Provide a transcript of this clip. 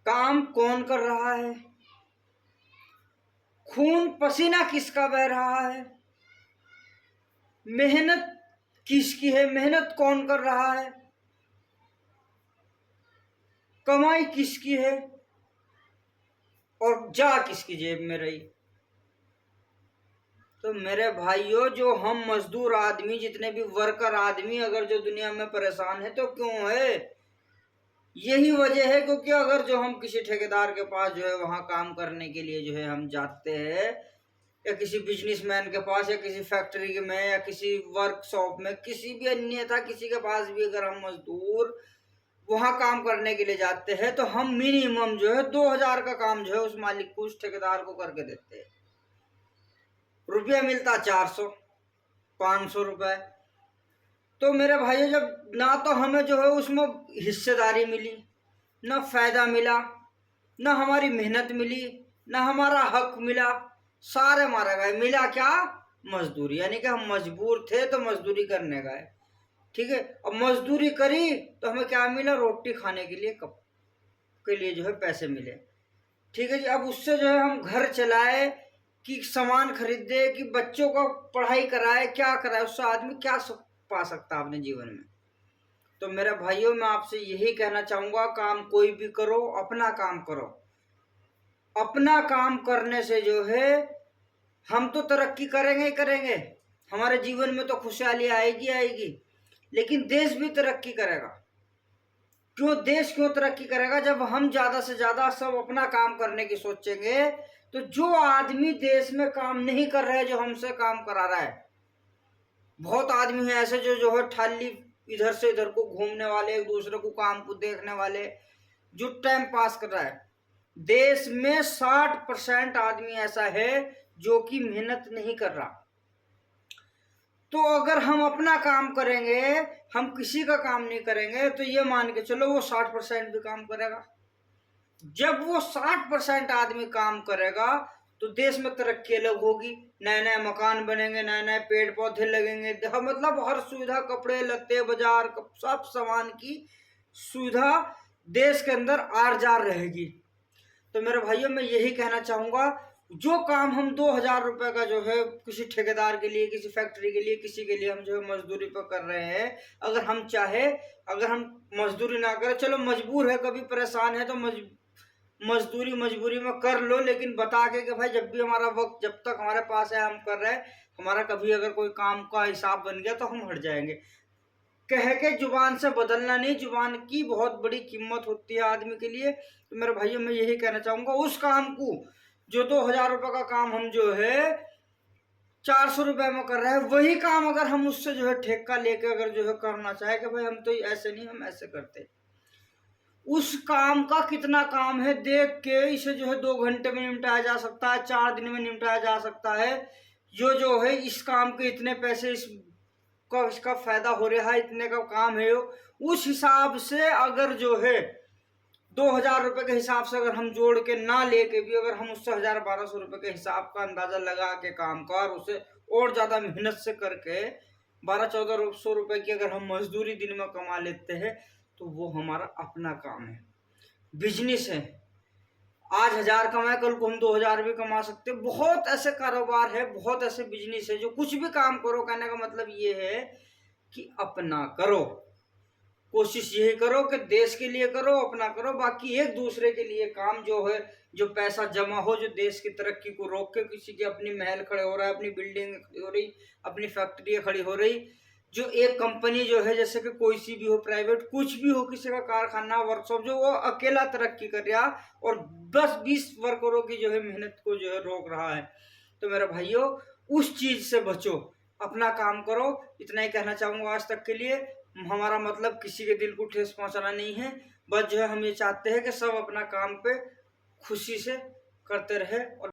काम कौन कर रहा है, खून पसीना किसका बह रहा है, मेहनत किसकी है, मेहनत कौन कर रहा है, कमाई किसकी है और जा किसकी जेब में रही। तो मेरे भाइयों, जो हम मजदूर आदमी, जितने भी वर्कर आदमी अगर जो दुनिया में परेशान है तो क्यों है? यही वजह है क्योंकि अगर जो हम किसी ठेकेदार के पास जो है वहां काम करने के लिए जो है हम जाते हैं, या किसी बिजनेसमैन के पास, या किसी फैक्ट्री में, या किसी वर्कशॉप में, किसी भी अन्यथा किसी के पास भी अगर हम मजदूर वहां काम करने के लिए जाते हैं तो हम मिनिमम जो है 2000 का काम जो है उस मालिक को, उस ठेकेदार को करके देते हैं। रुपया मिलता 400 500 रुपए। तो मेरे भाइयों, जब ना तो हमें जो है उसमें हिस्सेदारी मिली, ना फायदा मिला, ना हमारी मेहनत मिली, ना हमारा हक मिला, सारे मारे गए। मिला क्या? मजदूरी। यानी कि हम मजबूर थे तो मजदूरी करने गए, ठीक है। अब मजदूरी करी तो हमें क्या मिला? रोटी खाने के लिए, कप के लिए जो है पैसे मिले, ठीक है जी। अब उससे जो है हम घर चलाए, कि सामान खरीदे, कि बच्चों को पढ़ाई कराए, क्या कराए, उससे आदमी क्या पा सकता है अपने जीवन में। तो मेरे भाइयों, मैं आपसे यही कहना चाहूंगा, काम कोई भी करो, अपना काम करो। अपना काम करने से जो है हम तो तरक्की करेंगे ही करेंगे, हमारे जीवन में तो खुशहाली आएगी आएगी, लेकिन देश भी तरक्की करेगा। क्यों? देश क्यों तरक्की करेगा? जब हम ज्यादा से ज्यादा सब अपना काम करने की सोचेंगे, तो जो आदमी देश में काम नहीं कर रहे, जो हमसे काम करा रहा है, बहुत आदमी है ऐसे जो है ठाली इधर से इधर को घूमने वाले, एक दूसरे को काम को देखने वाले, जो टाइम पास कर रहा है। देश में 60% आदमी ऐसा है जो कि मेहनत नहीं कर रहा। तो अगर हम अपना काम करेंगे, हम किसी का काम नहीं करेंगे, तो ये मान के चलो वो 60% भी काम करेगा। जब वो 60% आदमी काम करेगा तो देश में तरक्की अलग होगी, नए नए मकान बनेंगे, नए नए पेड़ पौधे लगेंगे, मतलब हर सुविधा, कपड़े लत्ते, बाजार, सब सामान की सुविधा देश के अंदर आर जार रहेगी। तो मेरे भाइयों, मैं यही कहना चाहूंगा, जो काम हम 2000 रुपए का जो है किसी ठेकेदार के लिए, किसी फैक्ट्री के लिए, किसी के लिए हम जो है मजदूरी पर कर रहे हैं, अगर हम चाहे, अगर हम मजदूरी ना करें, चलो मजबूर है, कभी परेशान है तो मजदूरी मजबूरी में कर लो, लेकिन बता के कि भाई जब भी हमारा वक्त, जब तक हमारे पास है हम कर रहे हैं, हमारा कभी अगर कोई काम का हिसाब बन गया तो हम हट जाएंगे। कह के जुबान से बदलना नहीं, जुबान की बहुत बड़ी कीमत होती है आदमी के लिए। तो मेरे भाइयों, मैं यही कहना चाहूंगा, उस काम को जो 2000 रुपए का काम हम जो है 400 रुपए में कर रहे हैं, वही काम अगर हम उससे जो है ठेका लेके अगर जो है करना चाहे कि भाई हम तो ऐसे नहीं, हम ऐसे करते, उस काम का कितना काम है देख के इसे जो है 2 घंटे में निपटाया जा सकता है, 4 दिन में निपटाया जा सकता है। जो है इस काम के इतने पैसे, इसका फायदा हो रहा है, इतने का काम है, उस हिसाब से अगर जो है 2000 रुपए के हिसाब से अगर हम जोड़ के ना लेके भी अगर हम उससे 1000-1200 रुपए के हिसाब का अंदाजा लगा के काम का, और उसे और ज्यादा मेहनत से करके 1200-1400 रुपए की अगर हम मजदूरी दिन में कमा लेते हैं, तो वो हमारा अपना काम है, बिजनेस है। आज 1000 कमाए, कल को हम 2000 भी कमा सकते हैं। बहुत ऐसे कारोबार है, बहुत ऐसे बिजनेस है, जो कुछ भी काम करो, कहने का मतलब ये है कि अपना करो, कोशिश यही करो कि देश के लिए करो, अपना करो, बाकी एक दूसरे के लिए काम जो है, जो पैसा जमा हो, जो देश की तरक्की को रोक के किसी के अपनी महल खड़े हो रहा है, अपनी बिल्डिंग खड़ी हो रही, अपनी फैक्ट्री खड़ी हो रही, जो एक कंपनी जो है, जैसे कि कोई सी भी हो, प्राइवेट कुछ भी हो, किसी का कारखाना, वर्कशॉप, जो वो अकेला तरक्की कर रहा और 10-20 वर्करों की जो है मेहनत को जो है रोक रहा है। तो मेरे भाइयों, उस चीज से बचो, अपना काम करो। इतना ही कहना चाहूंगा आज तक के लिए। हमारा मतलब किसी के दिल को ठेस पहुंचाना नहीं है, बस जो है हम ये चाहते हैं कि सब अपना काम पे खुशी से करते रहे और